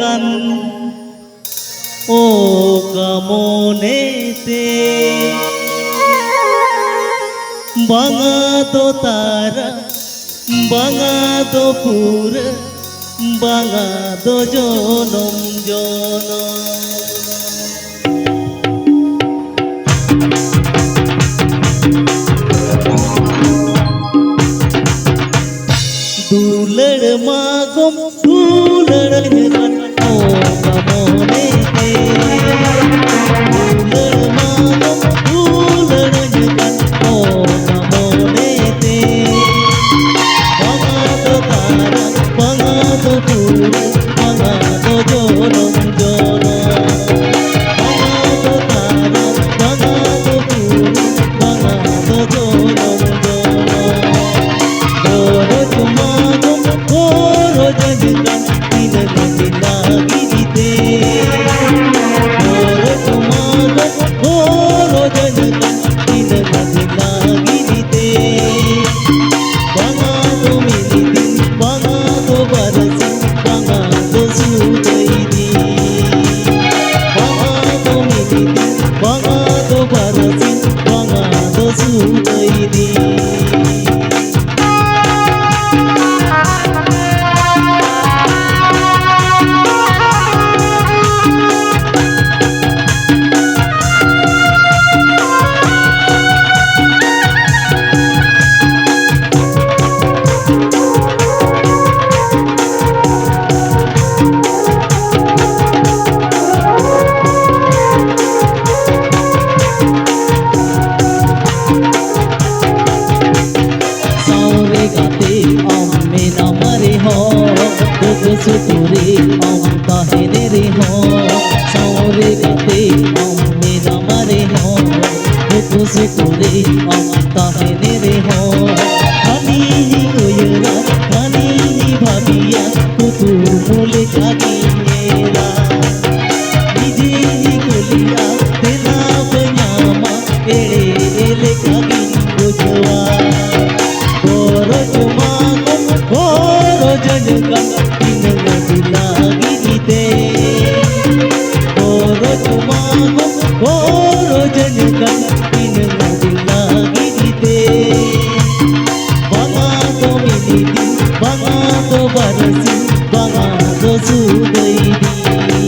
গান ও কামনেতে বাঙা তো তারা বাঙা তো পুর বাঙা তো জনম জনম दुलड़ मागम दुलड़ जगन ओ कमोनेते दुलड़ मागम दुलड़ जगन ओ कमोनेते बांगा तो तारा बांगा तो पूर बांगा तो जोनम जोनम बांगा तो तारा बांगा तो पूर बांगा तो जोनम जोनम गोरो तुमागम गोरो जगन तीन नदी लागिते गोरो तुमागम गोरो जगन तीन नदी लागिते बांगा तो मिली दिन बांगा तो बरसी बांगा तो सूतई दी बांगा तो मिली दिन बांगा तो बरसी बांगा तो सूतई दी सुतुरे हम कहने रे हो सावरे गाते हम मेरा मरे हो दुख सुतुरे हम कहने रे हो खानी ही कोयरा खानी ही भाबिया कुतु मूले जागी मेरा निजी ही कोलिया तेला बन्यामा एड़े एले जागी बुझवा गोरो तुमागम गोरो जनगन गोरो तुमागम गोरो जनगन तीन नदी लागिते बांगा तो मिली दिन बांगा तो बरसी बांगा तो सूदई दी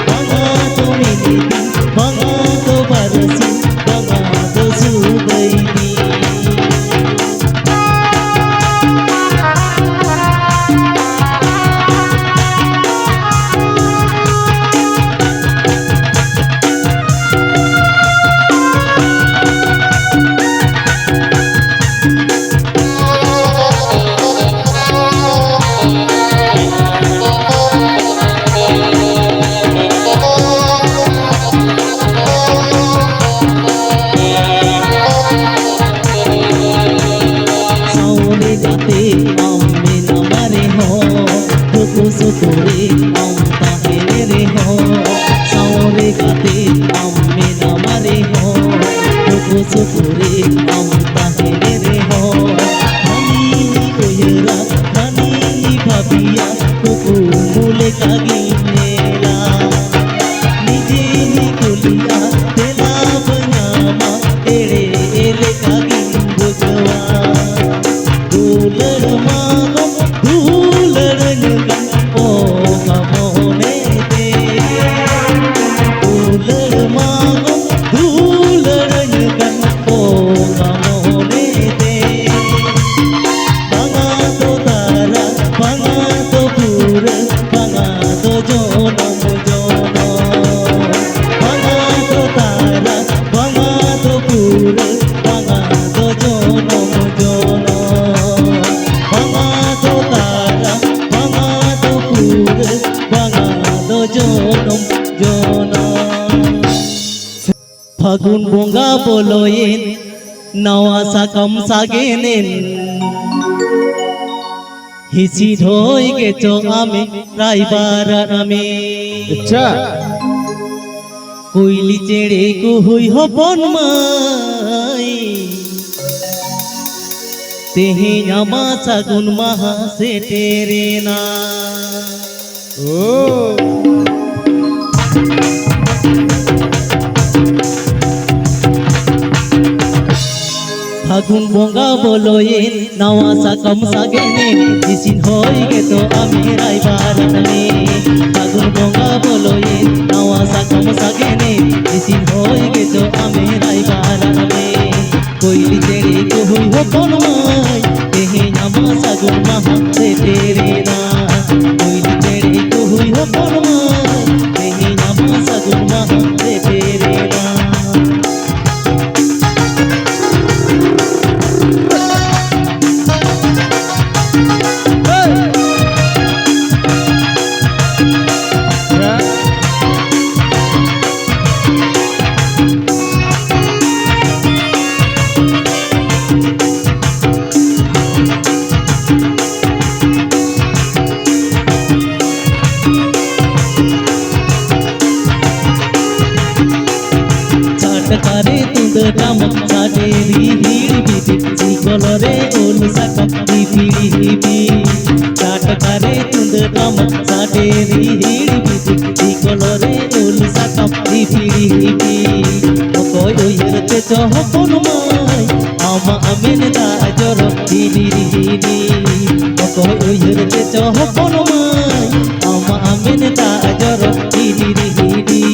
बांगा तो मिली दिन बांगा तो बरसी बांगा तो सूदई दी सुतुरे हम कहने रे हो सावरे गाते हम मेरा मरे हो दुख सुतुरे हम कहने रे हो खानी कोयरा खानी भाबिया कुकु मूले कागी मेला निजे ही कुलिया तेला बनामा एड़े एले कागी बुझवा दुलड़ मागम दुलड़ जगन ओ कमोनेते दुलड़ मागम दुलड़ जगन ओ कमोनेते बांगा तो तारा बांगा तो पूर बांगा तो जोनम जोनम बांगा तो तारा बांगा तो पूर बांगा तो जोनम जोनम बांगा तो तारा बांगा तो पूर बांगा तो जोनम जोनम फागुन बोंगा बोलोयेन नवा साकम सागेनेन हिसिद हई गेছো आमी रायबार आमी अच्छा कोइली चेड़े कुहुई हपन माई तेहें आमा सागुन माहा सेटेरेना ফাগুন বঙ্গা বলয়ে নাওয়া সাকম সাগেনে ইসিন হই গে তো আমি রাইবার নে ফাগুন বঙ্গা বলয়ে নাওয়া সাকম সাগেনে ইসিন হই গে তো আমি রাইবার নে কইলি তেরে কো হই হো বনমাই তেহে নামা সাগুন মাহা রে তেরে না কইলি তেরে কো হই হো বনমাই তেহে নামা সাগুন মাহা রে তেরে না करे तुंद राम साडेरी हीड़ बीती चिकोलरे ओल सकम पीड़ी भी चाट करे तुंद राम साडेरी हीड़ बीती चिकोलरे ओल सकम पीड़ी भी कोई ओयरते चह कोनमाय आमा अमेन दा जर हिली हिली कोई ओयरते चह कोनमाय आमा अमेन दा जर हिली हिली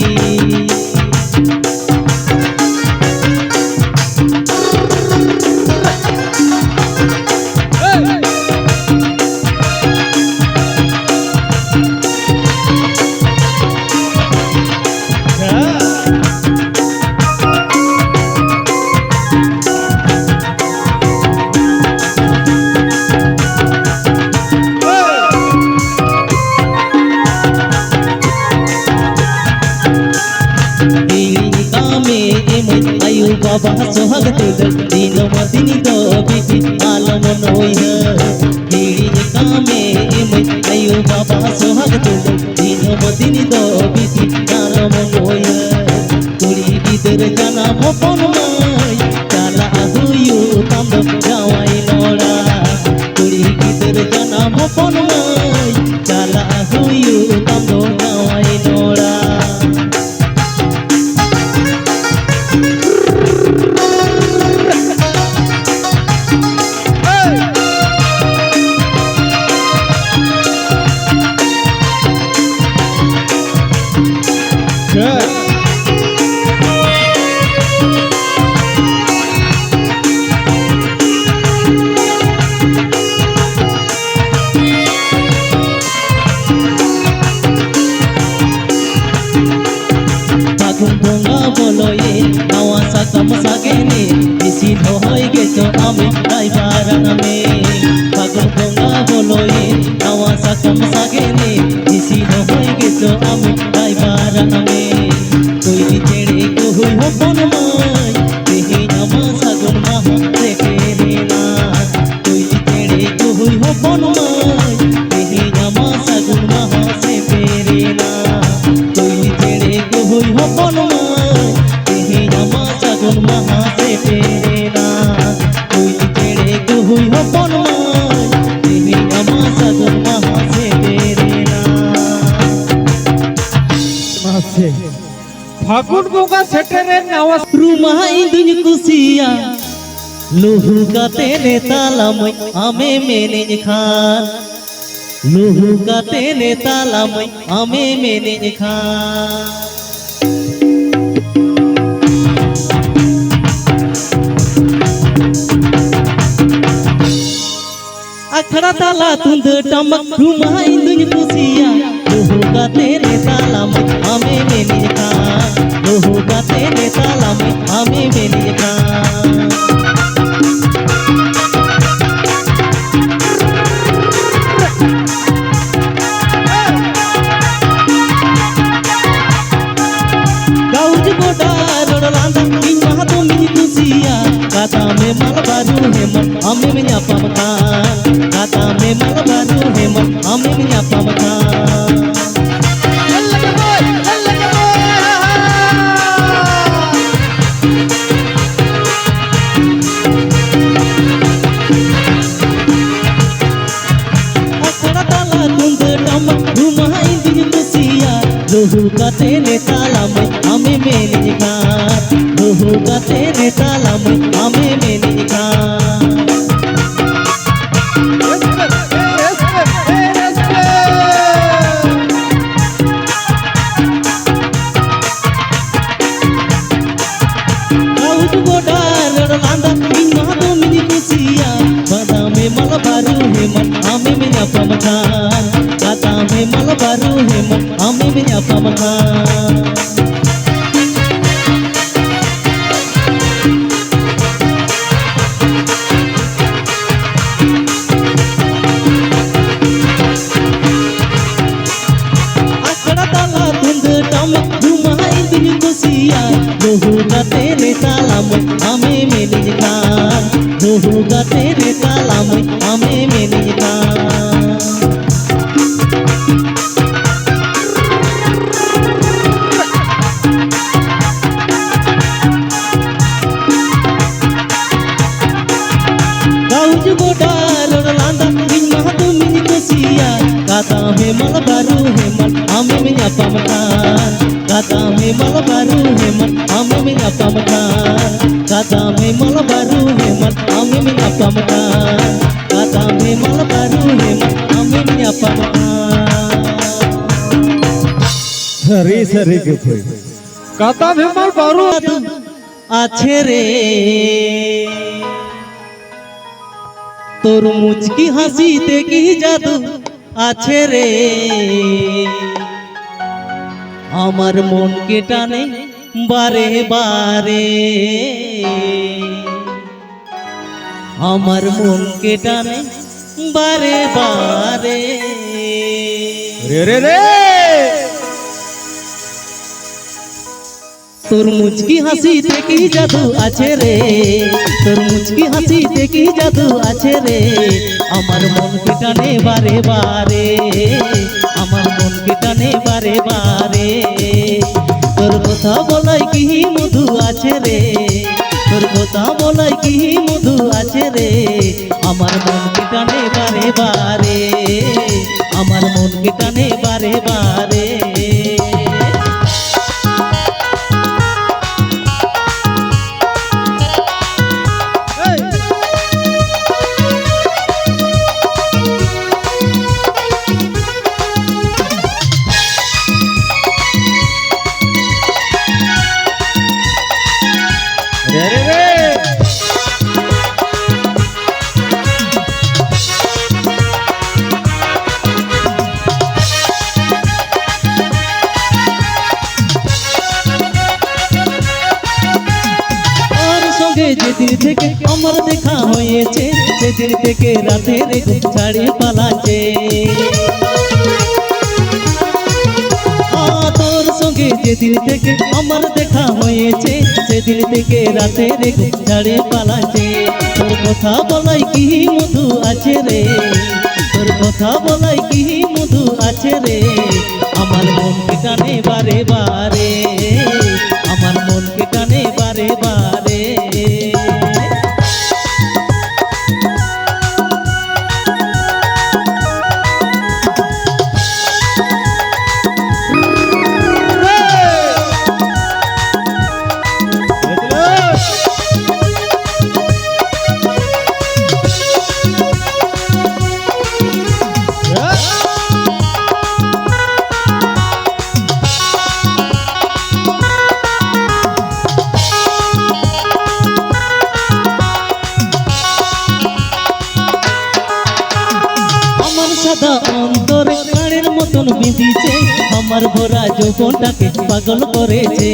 बाबा सोहग तुल दिन मदिन दो बिटी आलम नोई हिड़ी कामे एमय आयु बाबा सोहग तुल दिन मदिन दो बिटी आलम नोई कुड़ी गिदर जाना भपन माय चाला हुयु तम जावाई नोड़ा कुड़ी गिदर जाना भपन माय चाला हुयु तम जावाई नोड़ा বলয়ে নাওয়া সাকম সাগেনে ইসিন হই গেছো আমি রাইবার নামে ফাগুন গঙ্গা বলয়ে নাওয়া সাকম সাগেনে ইসিন হই গেছো আমি রাইবার নামে কইলি ছেড়ে কো হই হো বনমাই তেহে নামা সাগুন মাহা রে তেরে না কইলি ছেড়ে কো হই হো বনমাই তেহে নামা সাগুন মাহা রে তেরে না কইলি ছেড়ে কো হই হো বনমাই महा से तेरे ना कोई तेरे को हुई हो बनमाय तेरी अमा सगुन महा से तेरे ना मासे फागुन बोगा सेटेरे नावा रुमाई दुन कुसिया लोहू का तेने ताला मई आमे मेने खान लोहू का तेने ताला मई आमे मेने खान अखड़ा ताला तुंद टमक रुमाई दुन कुसिया लोहू का तेरे ताला में हमें मेने का लोहू का तेरे ताला में हमें मेने का गाउज गोडा रोडलांदा इन महा तो मिनी कुसिया काता में माल बाजू है मन हमें में न्यापा मकान काता में माल बाजू है मन हमें में न्यापा मकान अखड़ा ताला तुंद टमक रुमाई খান কাতা মে মাল বারু হে মন আমি মেয়াপাম খান दोहुगा तेरे ताला में हमें मिल खान दोहुगा तेरे ताला में हमें मिल खान गाउज गोडार लांदा इन महतु मिल कुसिया काता है मल बारू है मल हमें मिया पम खान काता में मल बारू है मल हमें मिया पम खान काता में मल बारू है मल हमें मिया पम खान काता में मल बारू है मल हमें मिया पम खान सरी सरी के कोई काता भेमल बारू আছে রে তোর মুচকি হাসিতে কি জাদু আছে রে আমার মনকে টানে বারে বারে আমার মনকে টানে বারে বারে रे रे रे তোর মুচকি হাসিতে কি জাদু আছে রে তোর মুচকি হাসিতে কি জাদু আছে রে আমার মনকে টানে বারে বারে আমার মনকে টানে বারে বারে তোর কথা বলাই কি মধু আছে রে তোর কথা বলাই কি মধু আছে রে আমার মনকে টানে বারে বারে আমার মনকে টানে বারে বারে रे रे रे যেদিন থেকে আমার দেখা হয়েছে সেদিন থেকে রাতের ঘুম ছাড়িয়ে পালাচ্ছে তোর সঙ্গে যেদিন থেকে আমার দেখা হয়েছে সেদিন থেকে রাতের ঘুম ছাড়িয়ে পালাচ্ছে তোর কথা বলাই কি মধু আছে রে তোর কথা বলাই কি মধু আছে রে আমার মনকে টানে বারে বারে আমার মনকে টানে বারে বারে সাদা অন্তরে কানের মতন বিঁধিছে আমার ভরা যৌবনটাকে পাগল করেছে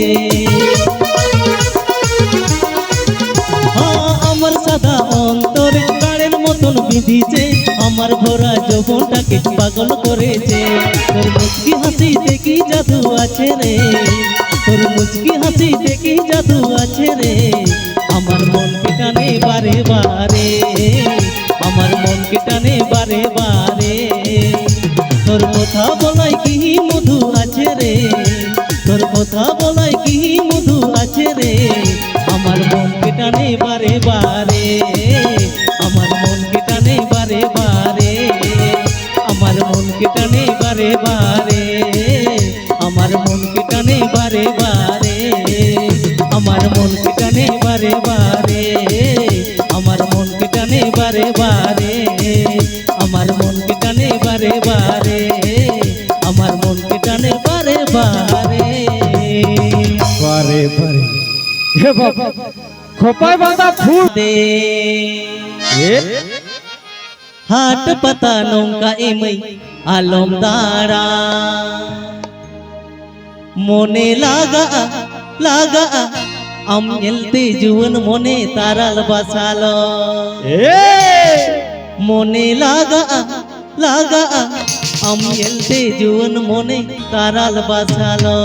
আমার সাদা অন্তরে কানের মতন বিঁধিছে আমার ভরা যৌবনটাকে পাগল করেছে তোর মুচকি হাসিতে কি জাদু আছে রে তোর মুচকি হাসিতে কি জাদু আছে রে আমার মনকে টানে বারে বারে আমার মনকে টানে বারে বারে তোর কথা বলাই কি মধু আছে রে তোর কথা বলাই কি মধু আছে রে আমার মনকে টানে বারে বারে আমার মনকে টানে বারে বারে আমার মনকে টানে বারে বারে আমার মনকে টানে বারে বারে আমার মনকে টানে বারে বারে আমার মনকে টানে বারে বারে আমার মনকে টানে বারে বারে আমার মনকে টানে বারে বারে बारे बारे हे बाबा खोपाय बांधा फूल दे ये হাট পাতা নৌকা এমই আলম দাঁড়া মনে লাগা লাগা আম এলতে জীবন মনে তারাল বাসালো মনে লাগা লাগা আম এলতে জীবন মনে তারাল বাসালো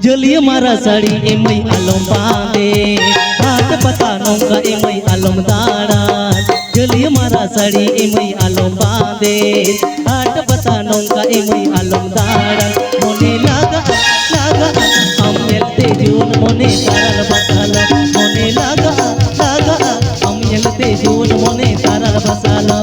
जलिए मारा साड़ी एमई आलम बांधे हाथ पता नौका एमई आलम दाड़ा जलिए मारा साड़ी एमई आलम बांधे हाथ पता नौका एमई आलम दाड़ा मोने लागा लागा हम मिलते जीवन मोने तारल बसालो मोने लागा लागा हम मिलते जीवन मोने तारल बसालो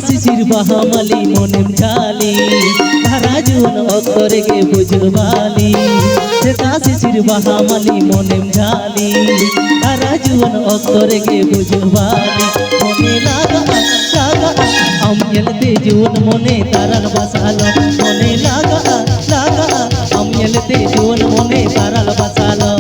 শিশির বাহামালি মনেম ঝালি ধারা জীবন অক্ষরে গে বুঝবালি সেটা শিশির বাহামালি মনেম ঝালি ধারা জীবন অক্ষরে গে বুঝবালি মনে লাগা লাগা আম এলতে জীবন মনে তারাল বাসালো মনে লাগা লাগা আম এলতে জীবন মনে তারাল বাসালো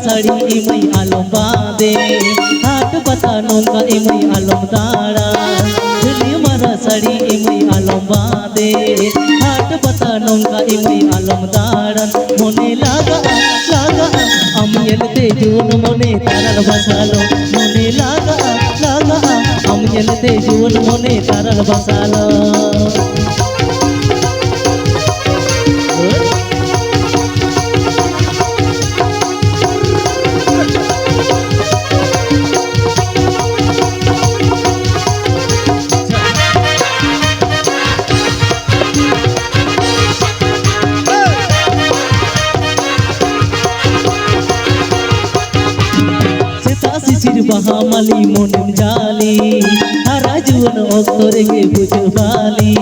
साड़ी एमई आलम बांधे हाथ पता नौका एमई आलम दाड़ा झुलिए मारा साड़ी एमई आलम बांधे हाथ पता नौका एमई आलम दाड़ा मोने लागा लागा हम एलते जीवन मोने तारल बसालो मोने लागा लागा हम एलते जीवन मोने तारल बसालो শিশির বাহামালি মনেম জালি হারা জীবন অক্ষরে গে বুঝবালি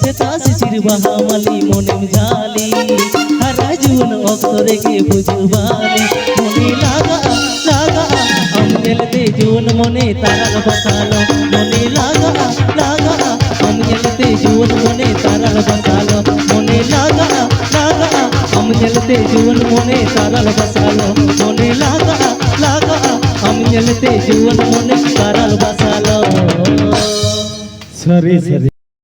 সেটা শিশির বাহামালি মনেম জালি হারা জীবন অক্ষরে গে বুঝবালি মনে লাগা লাগা আম এলতে জীবন মনে তারাল বসালো মনে লাগা লাগা আম এলতে জীবন মনে তারাল বসালো মনে লাগা লাগা আম এলতে জীবন মনে তারাল বসালো মনে লাগা লাগা हम जलते जीवन मन करल बसालो सरी सरी।